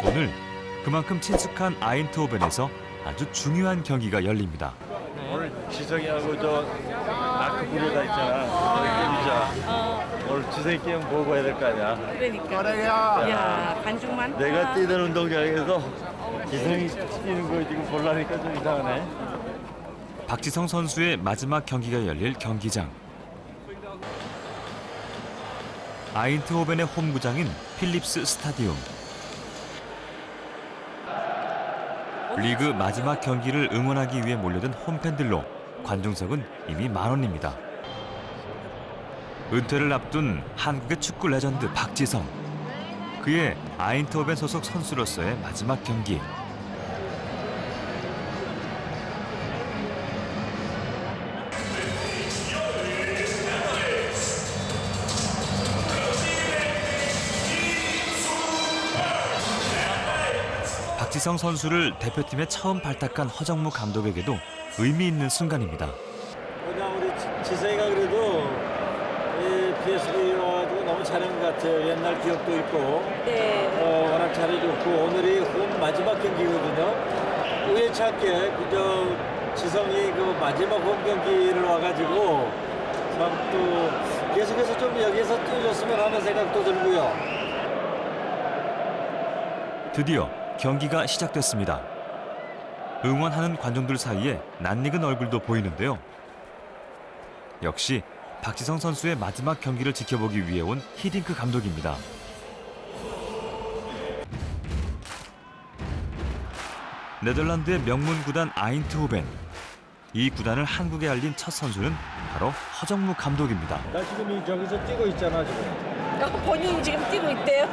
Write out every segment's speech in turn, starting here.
오늘 그만큼 친숙한 아인트호벤에서 아주 중요한 경기가 열립니다. 오늘 지성이하고 저 아크 부르다 있잖아. 게임이자. 오늘 지성이 게임 보고 해야 될 거 아니야. 그러니까. 야, 관중만. 내가 뛰던 운동장에서 지성이 뛰는 거 지금 보려니까 좀 이상하네. 박지성 선수의 마지막 경기가 열릴 경기장. 아인트호벤의 홈구장인 필립스 스타디움. 리그 마지막 경기를 응원하기 위해 몰려든 홈팬들로 관중석은 이미 만원입니다. 은퇴를 앞둔 한국의 축구 레전드 박지성. 그의 아인트호벤 소속 선수로서의 마지막 경기. 박지성 선수를 대표팀에 처음 발탁한 허정무 감독에게도 의미 있는 순간입니다. 그냥 우리 지성이가 그래도 PSV 와가지고 너무 잘한 것 같아요. 옛날 기억도 있고. 네. 워낙 잘해줬고 오늘이 홈 마지막 경기거든요. 우연찮게 그저 지성이 그 마지막 홈 경기를 와가지고 참 또 계속해서 좀 여기서 뛰어줬으면 하는 생각도 들고요. 드디어 경기가 시작됐습니다. 응원하는 관중들 사이에 낯익은 얼굴도 보이는데요. 역시 박지성 선수의 마지막 경기를 지켜보기 위해 온 히딩크 감독입니다. 네덜란드의 명문 구단 아인트호벤. 이 구단을 한국에 알린 첫 선수는 바로 허정무 감독입니다. 나 지금 저기서 뛰고 있잖아 지금. 본인이 지금 뛰고 있대요.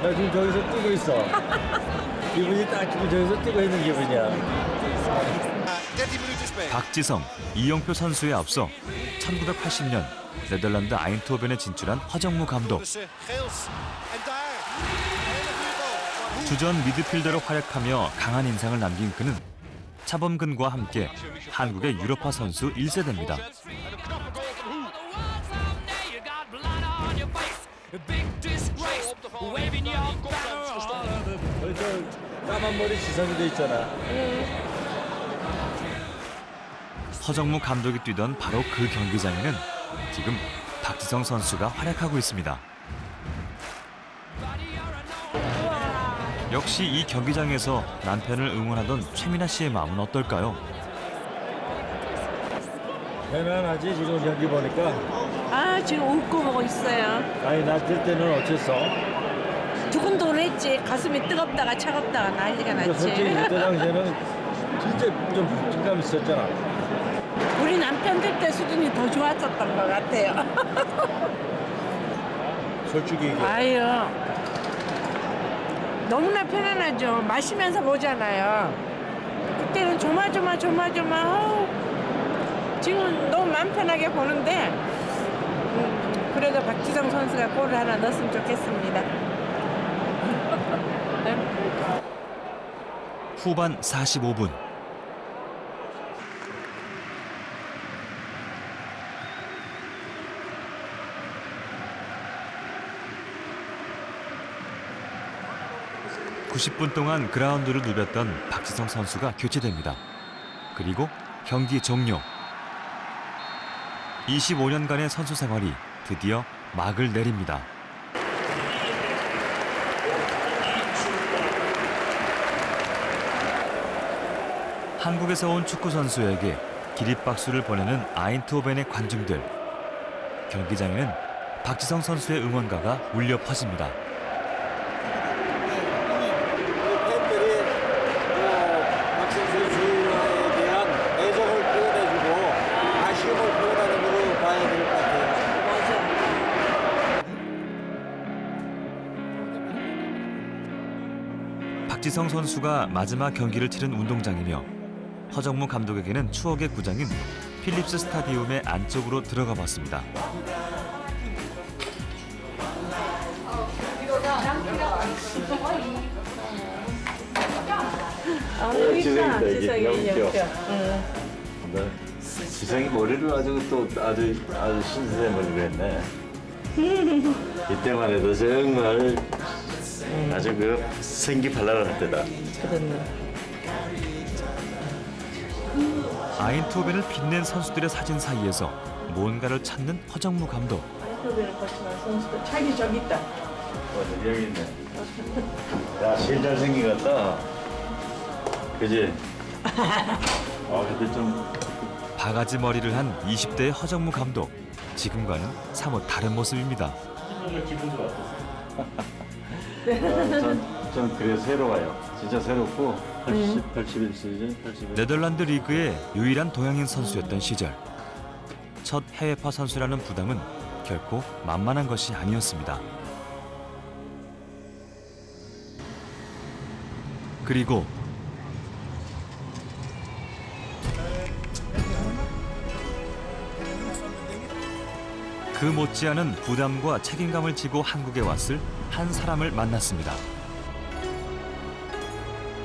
나 지금 저기서 뛰고 있어. 기분이 딱 지금 저기서 뛰고 있는 기분이야. 박지성, 이영표 선수에 앞서 1980년 네덜란드 아인트호벤에 진출한 허정무 감독. 주전 미드필더로 활약하며 강한 인상을 남긴 그는 차범근과 함께 한국의 유럽파 선수 1세대입니다. 저 까만 머리 지성이도 있잖아. 허정무 감독이 뛰던 바로 그 경기장에는 지금 박지성 선수가 활약하고 있습니다. 역시 이 경기장에서 남편을 응원하던 최민아 씨의 마음은 어떨까요? 편안하지 지금 경기 보니까. 아, 지금 웃고 보고 있어요. 아니 나 뛸 때는 어땠어? 두근두근했지. 가슴이 뜨겁다가 차갑다가 난리가 근데 솔직히 났지. 그때 당시에는 진짜 좀 박진감 있었잖아. 우리 남편들 때 수준이 더 좋았었던 것 같아요. 솔직히 이게. 아유, 너무나 편안하죠. 마시면서 보잖아요. 그때는 조마조마. 어우, 지금 너무 마음 편하게 보는데 그래도 박지성 선수가 골을 하나 넣었으면 좋겠습니다. 후반 45분. (90분) 동안 그라운드를 누볐던 박지성 선수가 교체됩니다. 그리고 경기 종료. 25년간의 선수 생활이 드디어 막을 내립니다. 한국에서 온 축구 선수에게 기립박수를 보내는 아인트호벤의 관중들. 경기장에는 박지성 선수의 응원가가 울려 퍼집니다. 팬들이 박지성 선수에 대한 애정을 표현해주고 아쉬움을 표현하는 걸로 봐야 될 것 같아요. 박지성 선수가 마지막 경기를 치른 운동장이며 허정무 감독에게는 추억의 구장인 필립스 스타디움의 안쪽으로 들어가 봤습니다. 지성이 지성이 머리를 아주 신선한 머리를 했네. 이때만 해도 정말 아주 그 생기발랄할 때다. 아인트호벤을 빛낸 선수들의 사진 사이에서 뭔가를 찾는 허정무 감독. 아인트호벤을 거치는 선수들 자기 저기 있다. 맞아, 여기 있네. 야, 제일 잘생긴 것 같다. 그지? 근데 좀 바가지 머리를 한 20대의 허정무 감독. 지금과는 사뭇 다른 모습입니다. 기분 좋았어. 전 그래 새로워요. 진짜 새롭고 81 시즌, 81. 네덜란드 리그의 유일한 동양인 선수였던 시절. 첫 해외파 선수라는 부담은 결코 만만한 것이 아니었습니다. 그리고 그 못지않은 부담과 책임감을 지고 한국에 왔을 한 사람을 만났습니다.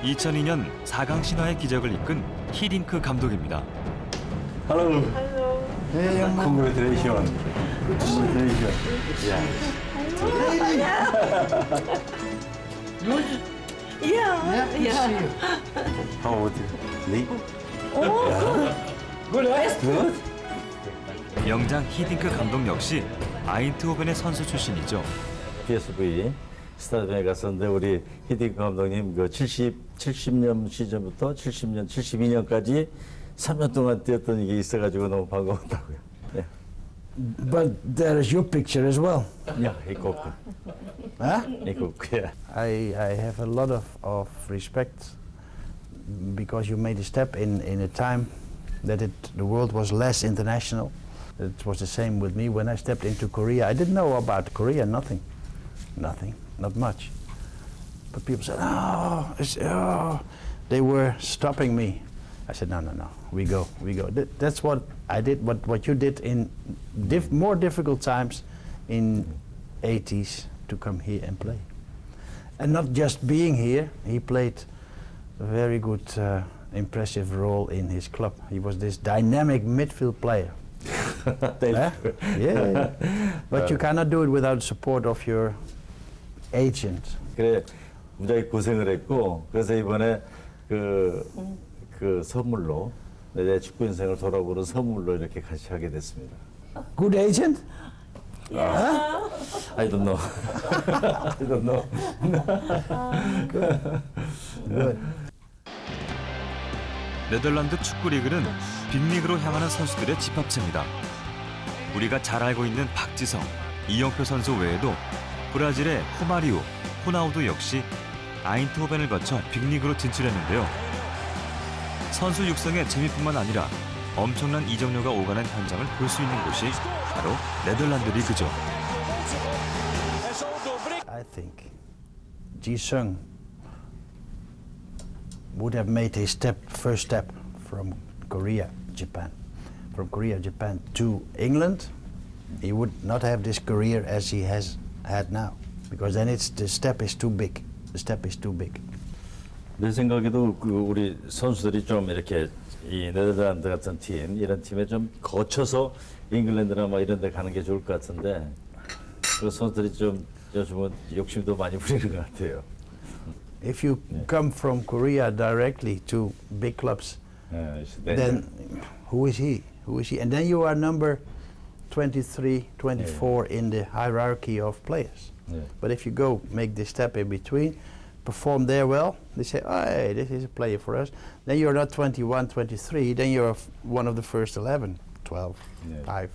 2002년 4강 신화의 기적을 이끈 히딩크 감독입니다. Hello. Congratulations. Congratulations. 이야. How old are you? Good. 명장 히딩크 감독 역시 아인트호벤의 선수 출신이죠. PSV 스타디움에 갔었는데 우리 히딩크 감독님 그 70년 시즌부터 70년, 72년까지 3년 동안 뛰었던 게 있어가지고 너무 반가웠다고요. 네. But there is your picture as well. 야, 이거 Huh? 이거 그야. I have a lot of respect because you made a step in a time that the world was less international. It was the same with me when I stepped into Korea. I didn't know about Korea, nothing, not much. But people said, they were stopping me. I said, no, we go. That's what I did, what you did in more difficult times in 80s to come here and play. And not just being here, he played a very good, impressive role in his club. He was this dynamic midfield player. Yeah. But you cannot do it without the support of your agent. 그래 무지하게 고생을 했고 그래서 이번에 그 선물로 내 축구 인생을 돌아보는 선물로 이렇게 같이 하게 됐습니다. Good agent? I don't know. I don't know. Good. 네덜란드 축구 리그는 빅리그로 향하는 선수들의 집합체입니다. 우리가 잘 알고 있는 박지성, 이영표 선수 외에도 브라질의 호마리우, 호나우두 역시 아인트호벤을 거쳐 빅리그로 진출했는데요. 선수 육성의 재미뿐만 아니라 엄청난 이적료가 오가는 현장을 볼 수 있는 곳이 바로 네덜란드 리그죠. I think Ji-sung would have made his first step from Korea, Japan. From Korea, Japan to England, he would not have this career as he has had now. Because then the step is too big. The step is too big. 내 생각에도 그 우리 선수들이 좀 이렇게 이 네덜란드 같은 팀, 이런 팀에 좀 거쳐서 잉글랜드나 막 이런 데 가는 게 좋을 것 같은데 그 선수들이 좀 요즘은 욕심도 많이 부리는 것 같아요. If you come from Korea directly to big clubs, then who is he? Who is he? And then you are number 23, 24 in the hierarchy of players. Yeah. But if you go make this step in between, perform there well, they say, oh, hey, this is a player for us. Then you're not 21, 23, then you're one of the first 11, 12, Yeah. 5.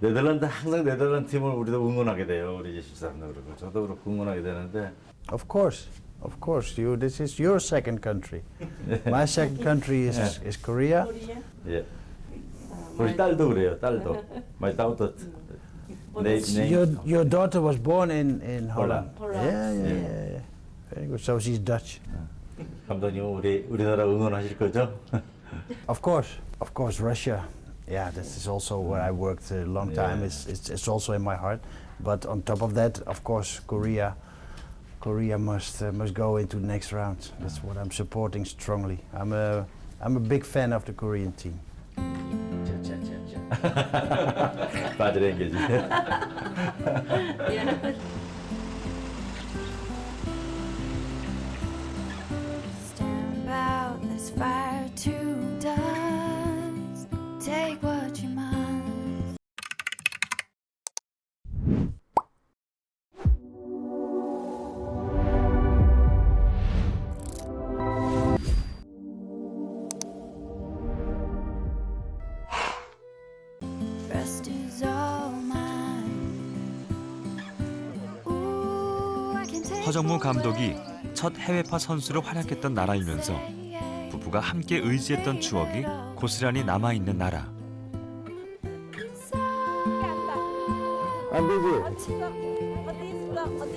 네덜란드 항상 네덜란드 팀을 우리도 응원하게 돼요. 우리 집사람도 그렇고 저도 그렇고 응원하게 되는데 Of course. This is your second country. My second country is Korea. 예. 우리 딸도 그래요. 딸도. My daughter. Your daughter was born in Holland. Holland. Yeah. Very good. So she's Dutch. 감독님 우리나라 응원하실 거죠? Of course, Russia. Yeah, this is also where I worked a long time. Yeah. It's also in my heart. But on top of that, of course, Korea must go into the next round. That's what I'm supporting strongly. I'm a big fan of the Korean team. 빠지는 게지. 허정무 감독이 첫 해외파 선수로 활약했던 나라이면서 부부가 함께 의지했던 추억이 고스란히 남아있는 나라. 안 되지? 어디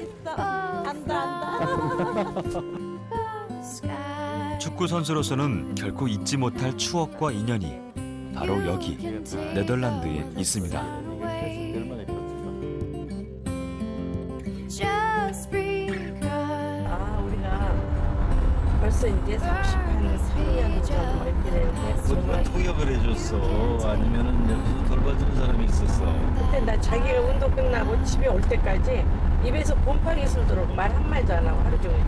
있어? 안다. 축구 선수로서는 결코 잊지 못할 추억과 인연이 바로 여기 네덜란드에 있습니다. 아, 우리가 벌써 이제 33년 전 이렇게 되는데 누가 정말 통역을 해줬어? 아니면은 옆에서 돌봐주는 사람이 있었어? 그때 나 자기가 운동 끝나고 집에 올 때까지 입에서 곰팡이 술 들어오고 말 한마디도 안 하고 하루 종일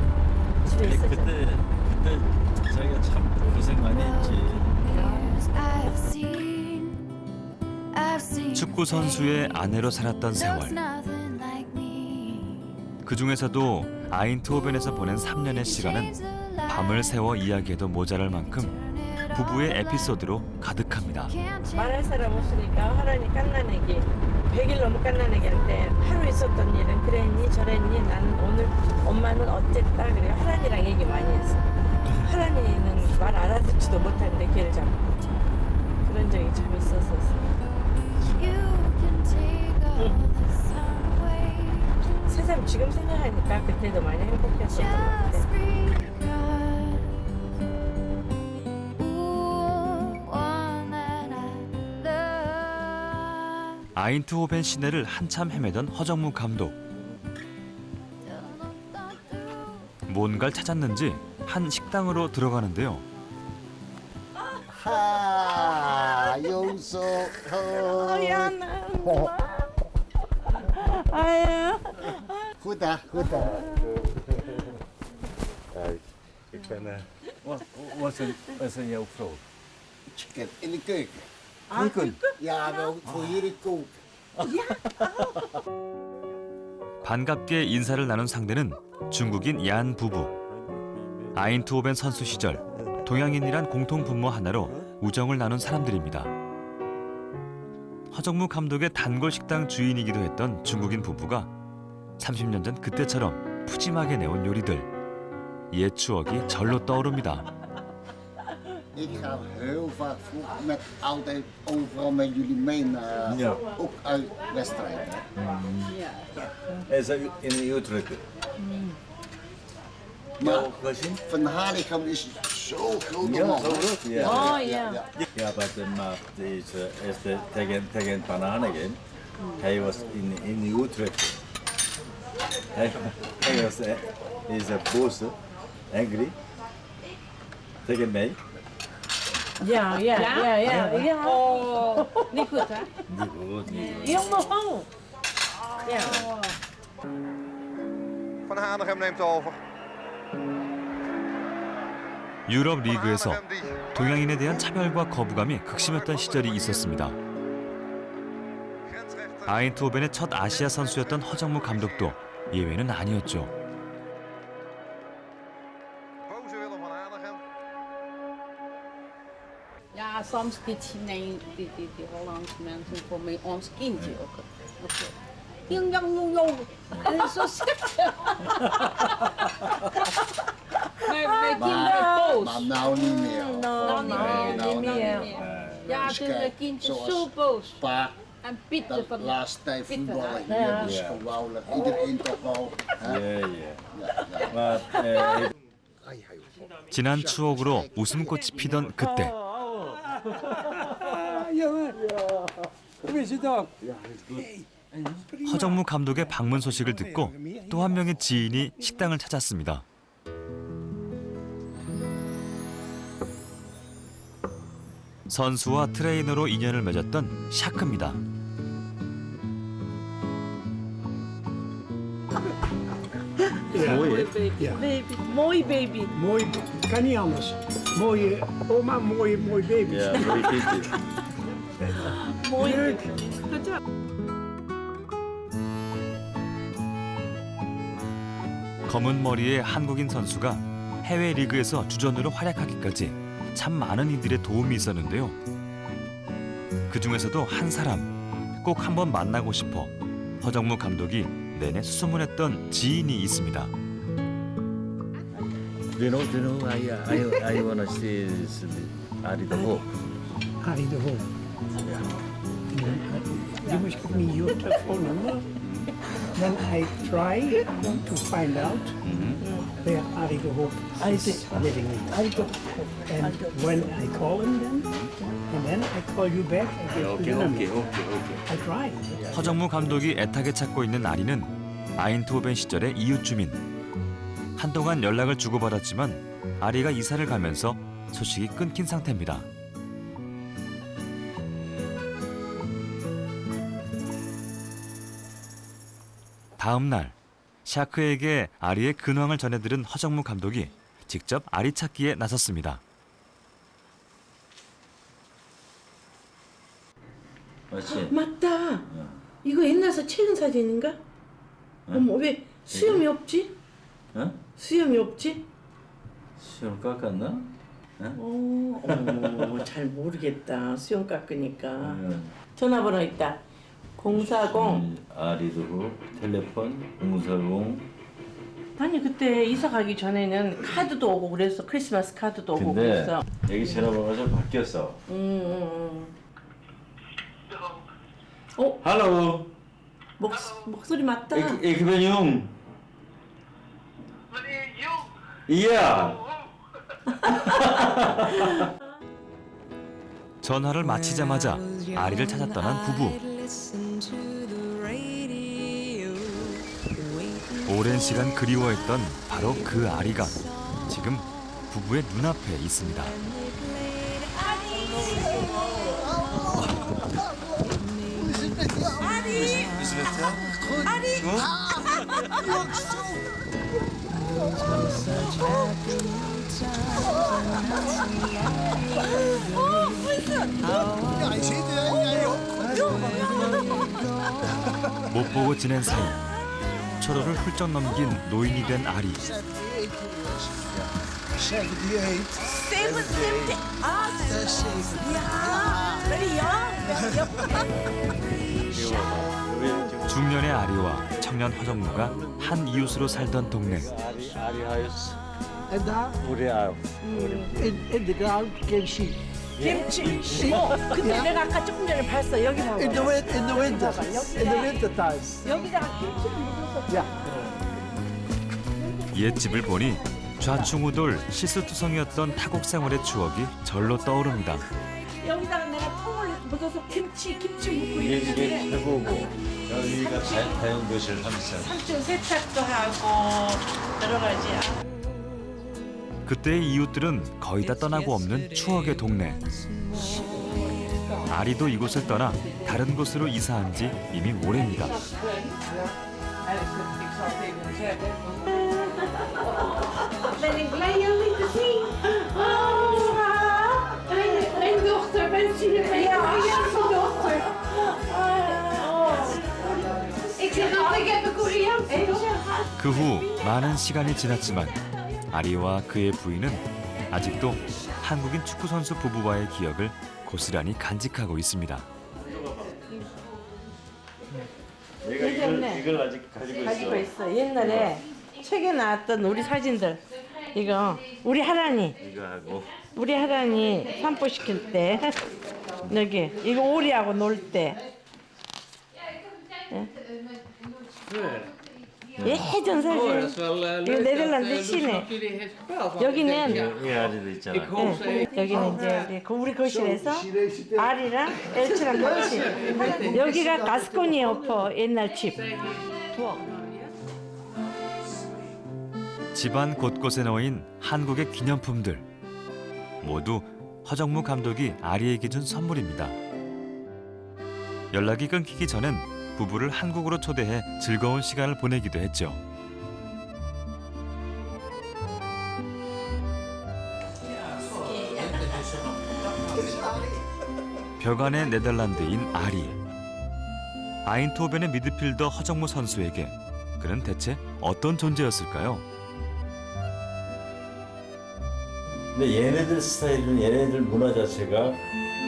집에 아니, 있었잖아. 그때 자기가 참 고생 많이 했지. 축구 선수의 아내로 살았던 세월. 그 중에서도 아인트호벤에서 보낸 3년의 시간은 밤을 새워 이야기해도 모자랄 만큼 부부의 에피소드로 가득합니다. 말할 사람 없으니까 하라니 깐나내기 100일 너무 깐나내기 할때 하루 있었던 일은 그랬니 저랬니 나는 오늘 엄마는 어쨌다 그래 하란이랑 얘기 많이 했어. 하란이는 말 알아듣지도 못하는데 걔를 잡고 그런 적이 참 있었었어. 세상 지금 생각하니까 그때도 많이 행복했었던 것 같아. 아인트호벤 시내를 한참 헤매던 허정무 감독. 뭔가를 찾았는지 한 식당으로 들어가는데요. 하, 용서. 미안해. 아유. 후다. Was een jouw vrouw? Chicken in de keuken. Keuken? Ja, wel voor jullie koken. 반갑게 인사를 나눈 상대는 중국인 얀 부부. 아인트호벤 선수 시절 동양인이란 공통 분모 하나로 우정을 나눈 사람들입니다. 허정무 감독의 단골 식당 주인이기도 했던 중국인 부부가 30년 전 그때처럼 푸짐하게 내온 요리들. 옛 추억이 절로 떠오릅니다. Ik ga heel vaak vroeg met altijd overal met jullie mee naar, Ja. ook uit wedstrijden. Is dat in Utrecht? Maar gezien? Van Halichem is zo groot. Ja, man. zo groot, ja. Oh ja. Ja, maar deze is tegen Pananen. Hij was in Utrecht. Hij was is boos, angry tegen mij. Ja. Oh, niet goed hè? Niet goed, niet goed. Jongen, ja. Van Hanegem neemt over. 유럽 리그에서 동양인에 대한 차별과 거부감이 극심했던 시절이 있었습니다. 아인트호벤의 첫 아시아 선수였던 허정무 감독도 예외는 아니었죠. Boze Willem van Hanegem. Ja, soms die Hollandse mensen voor mij ons kindje ook. Jong. En zo zegt ze. Mijn kinderen boos. Maar nou niet meer. Nou niet meer. Ja, Dus toen kijk, de kindjes zoals zo boos. Pa, En Pieter de van laatste tijd Pieter, voetballen hè? hier, Ja. dus Ja. geweldig. Iedereen toch wel. Hè? Ja. Maar 지난 추억으로 웃음꽃이 피던 그때. 허정무 감독의 방문 소식을 듣고 또 한 명의 지인이 식당을 찾았습니다. 선수와 트레이너로 인연을 맺었던 샤크입니다. Mooi baby. Mooi, kan niet anders. Mooie oma, mooi baby. ja, mooi kindje. Mooi. 검은 머리의 한국인 선수가 해외 리그에서 주전으로 활약하기까지 참 많은 이들의 도움이 있었는데요. 그 중에서도 한 사람 꼭 한번 만나고 싶어 허정무 감독이 내내 수소문했던 지인이 있습니다. Do you know, I wanna see this Ari the Hope. Harry de Hoop. You must give me your telephone number. Then I try to find out where Harry de Hoop is living. And when I call him then I call you back and give you the number. I try. 허정무 감독이 애타게 찾고 있는 아리는 아인트호벤 시절의 이웃 주민. 한동안 연락을 주고받았지만 아리가 이사를 가면서 소식이 끊긴 상태입니다. 다음 날 샤크에게 아리의 근황을 전해들은 허정무 감독이 직접 아리 찾기에 나섰습니다. 맞지? 맞다. 이거 옛날서 찍은 사진인가? 어머 왜 수염이 없지? 어? 수염이 없지? 수염 깎았나? 어머 잘 모르겠다. 수염 깎으니까. 전화번호 있다. 040. 아리 the Hope, 텔레폰 040. 아니 그때 이사 가기 전에는 카드도 오고 그랬어. 크리스마스 카드도 오고 근데 그랬어. 여기 전화번호가 좀 바뀌었어. Hallo, 목소리 맞다. ik ben jong. Ja. 전화를 마치자마자 아리를 찾아 떠난 부부. 오랜 시간 그리워했던 바로 그 아리가 지금 부부의 눈앞에 있습니다. 못 보고 지낸 사이 초로를 훌쩍 넘긴 노인이 된 아리. 중년의 아리와 청년 허정무가 한 이웃으로 살던 동네. And daar, 우리 아우. in the ground, kimchi. 김치. 근데 내가 아까 조금 전에 봤어. 여기 봐봐. In the winter. In the winter time. 여기다가 김치를 묻었어. 옛집을 보니 좌충우돌 실수투성이었던 타국 생활의 추억이 절로 떠오릅니다. 여기다가 내가 통을 묻어서 김치 묻고 이게 있는데 최고고 여기가 자연도실 3층. 3층 세탁도 하고 여러 가지야. 그때의 이웃들은 거의 다 떠나고 없는 추억의 동네. 아리도 이곳을 떠나 다른 곳으로 이사한 지 이미 오래입니다. Ben ik blij jullie te zien. Mijn dochter, ben je bij jou? Ja, dochter. Ik zeg altijd, ik heb een Koreaanse dochter. 그 후 많은 시간이 지났지만 아리와 그의 부인은 아직도 한국인 축구 선수 부부와의 기억을 고스란히 간직하고 있습니다. 이걸 아직 가지고 있어. 옛날에 책에 나왔던 우리 사진들. 이거 우리 하란이. 이거 하고 우리 하란이 산보시킬 때 여기 이거 오리하고 놀 때. 예전 사진. 이거 네덜란드 시내. 여기는 이 아리도 있잖아. 여기는 이제 우리 거실에서 아리랑 엘치랑 같이. 여기가 가스코니 오퍼 옛날 집. 부엌. 집안 곳곳에 놓인 한국의 기념품들. 모두 허정무 감독이 아리에게 준 선물입니다. 연락이 끊기기 전엔 부부를 한국으로 초대해 즐거운 시간을 보내기도 했죠. 벽안의 네덜란드인 아리. 아인트호벤의 미드필더 허정무 선수에게 그는 대체 어떤 존재였을까요? 근데 얘네들 스타일은 얘네들 문화 자체가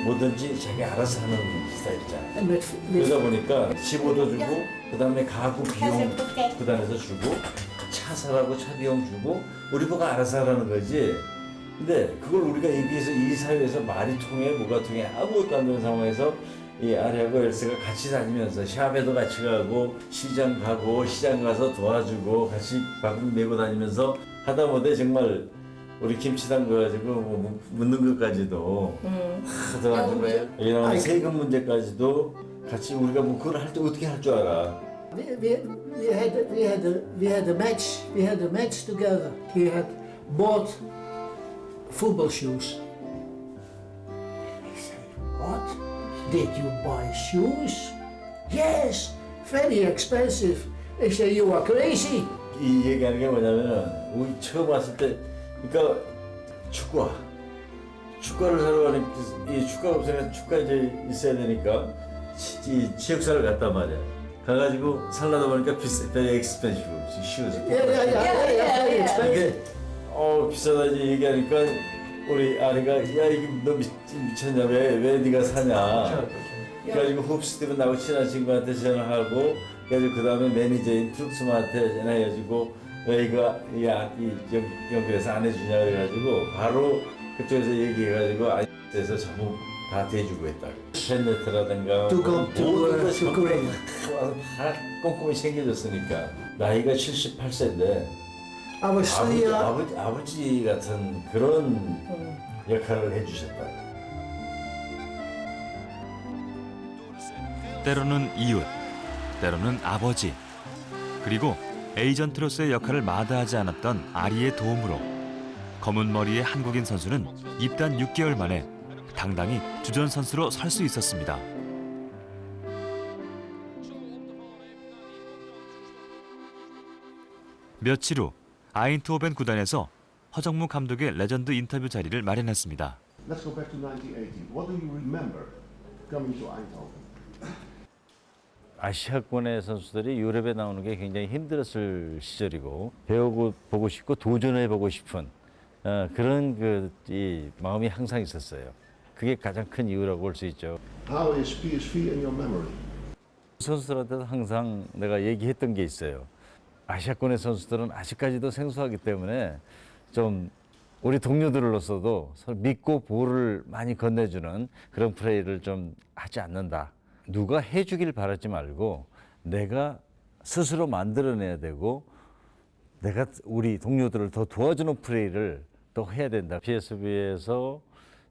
뭐든지 자기 알아서 하는 스타일이잖아요. 그러다 보니까 집어도 주고 그다음에 가구 비용 그다음에서 주고 차 사라고 차 비용 주고 우리 보고 알아서 하라는 거지. 근데 그걸 우리가 여기에서 이 사회에서 말이 통해 뭐가 통해 아무것도 안 되는 상황에서 이 아리하고 엘스가 같이 다니면서 샵에도 같이 가고 시장 가고 시장 가서 도와주고 같이 밥을 메고 다니면서 하다 못해 정말 우리 김치 담가가지고 뭐 묻는 것까지도 하더라고요. 여기 나오는 세금 문제까지도 같이 우리가 뭐 그걸 할 때 어떻게 할 줄 알아. We had a match together. He had bought football shoes. He said, "What? Did you buy shoes?" "Yes, very expensive." I said, "You are crazy." 이 얘기하는 게 뭐냐면은 우리 처음 왔을 때 그러니까 축구를 사러 가는 이 축구가 없으면 축구가 이제 있어야 되니까 이 지역사를 갔단 말이야. 가가지고 살라다 보니까 very expensive shoes. Very expensive. 이게 비싸다지 얘기하니까 우리 아내가 야 이게 너 미쳤냐 왜 네가 사냐. 그래가지고 흡스티븐 나하고 친한 친구한테 전화하고 그래가지고 그 다음에 매니저인 트룩스만한테 전화해가지고 왜 이거 연결해서 안 해주냐 그래가지고 바로 그쪽에서 얘기해가지고 아이에서 전부 다 대주고 했다고. 팬네트라든가 모든 것이 전부 다 꼼꼼히 챙겨줬으니까. 나이가 78세인데 아버지 같은 그런 역할을 해주셨다. 때로는 이웃, 때로는 아버지, 그리고 에이전트로서의 역할을 마다하지 않았던 아리의 도움으로 검은 머리의 한국인 선수는 입단 6개월 만에 당당히 주전 선수로 설 수 있었습니다. 며칠 후 아인트호벤 구단에서 허정무 감독의 레전드 인터뷰 자리를 마련했습니다. Let's go back to 1980. What do you remember coming to Eindhoven? 아시아권의 선수들이 유럽에 나오는 게 굉장히 힘들었을 시절이고 배우고 보고 싶고 도전해 보고 싶은 그런 이 마음이 항상 있었어요. 그게 가장 큰 이유라고 볼 수 있죠. How is PSV in your memory? 선수들한테도 항상 내가 얘기했던 게 있어요. 아시아권의 선수들은 아직까지도 생소하기 때문에 좀 우리 동료들로서도 서로 믿고 볼을 많이 건네주는 그런 플레이를 좀 하지 않는다. 누가 해주길 바라지 말고 내가 스스로 만들어내야 되고 내가 우리 동료들을 더 도와주는 플레이를 또 해야 된다. PSV에서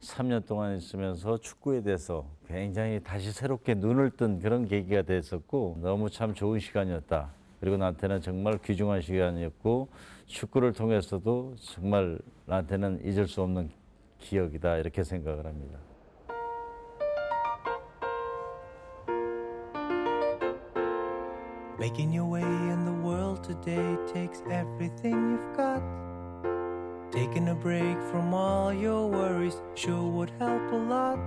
3년 동안 있으면서 축구에 대해서 굉장히 다시 새롭게 눈을 뜬 그런 계기가 됐었고 너무 참 좋은 시간이었다. 그리고 나한테는 정말 귀중한 시간이었고 축구를 통해서도 정말 나한테는 잊을 수 없는 기억이다 이렇게 생각을 합니다. Making your way in the world today takes everything you've got. Taking a break from all your worries sure would help a lot.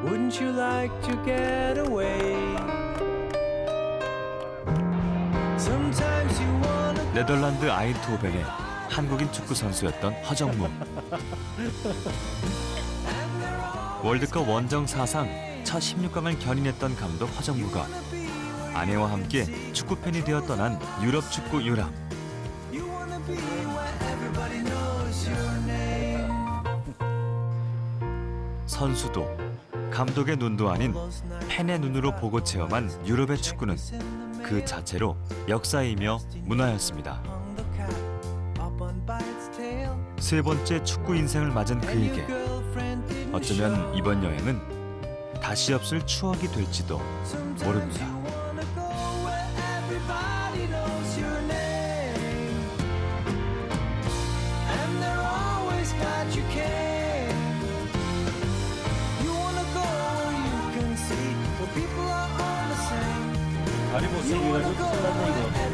Wouldn't you like to get away? Sometimes you wanna. 네덜란드 아인트호벤의 한국인 축구 선수였던 허정무. 월드컵 원정 사상 첫 16강을 견인했던 감독 허정무가 아내와 함께 축구팬이 되어 떠난 유럽 축구 유람. 선수도 감독의 눈도 아닌 팬의 눈으로 보고 체험한 유럽의 축구는 그 자체로 역사이며 문화였습니다. 세 번째 축구 인생을 맞은 그에게 어쩌면 이번 여행은 다시 없을 추억이 될지도 모릅니다. 다리 못 쓰기가 좀 끝났네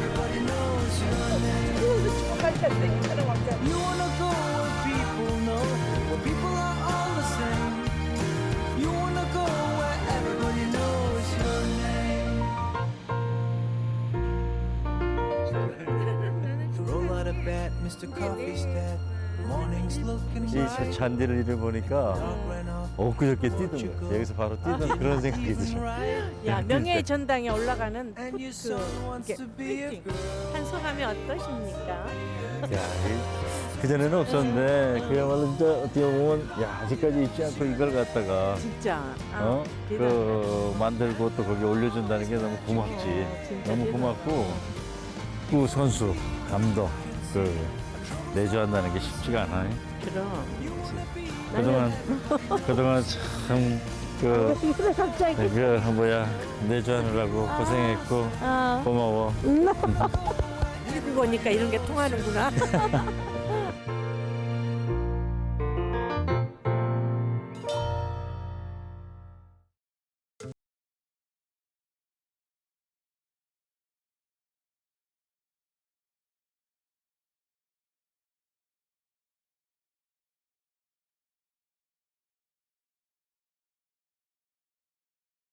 Roll out of bed, Mr. Coffee's dead. Mornings looking 이 bright. 잔디를 이를 보니까 엊그저께 뛰던 거 여기서 바로 뛰던 그런 생각이 들죠. 야, 명예의 전당에 올라가는 And your son wants to be a 그 girl. 한 소감이 어떠십니까? 야, 그전에는 없었는데 그야말로 진짜 어떻게 보면 야, 아직까지 잊지 않고 이걸 갖다가 진짜. 그 만들고 또 거기 올려준다는 게 너무 고맙지. 진짜 너무 대단하다. 고맙고 그 선수, 감독 그 내조한다는 게 쉽지가 않아요. 그럼. 그동안 참그 그래 갑자기. 그 뭐야 내조하느라고 고생했고 고마워. 이러고 보니까 이런 게 통하는구나.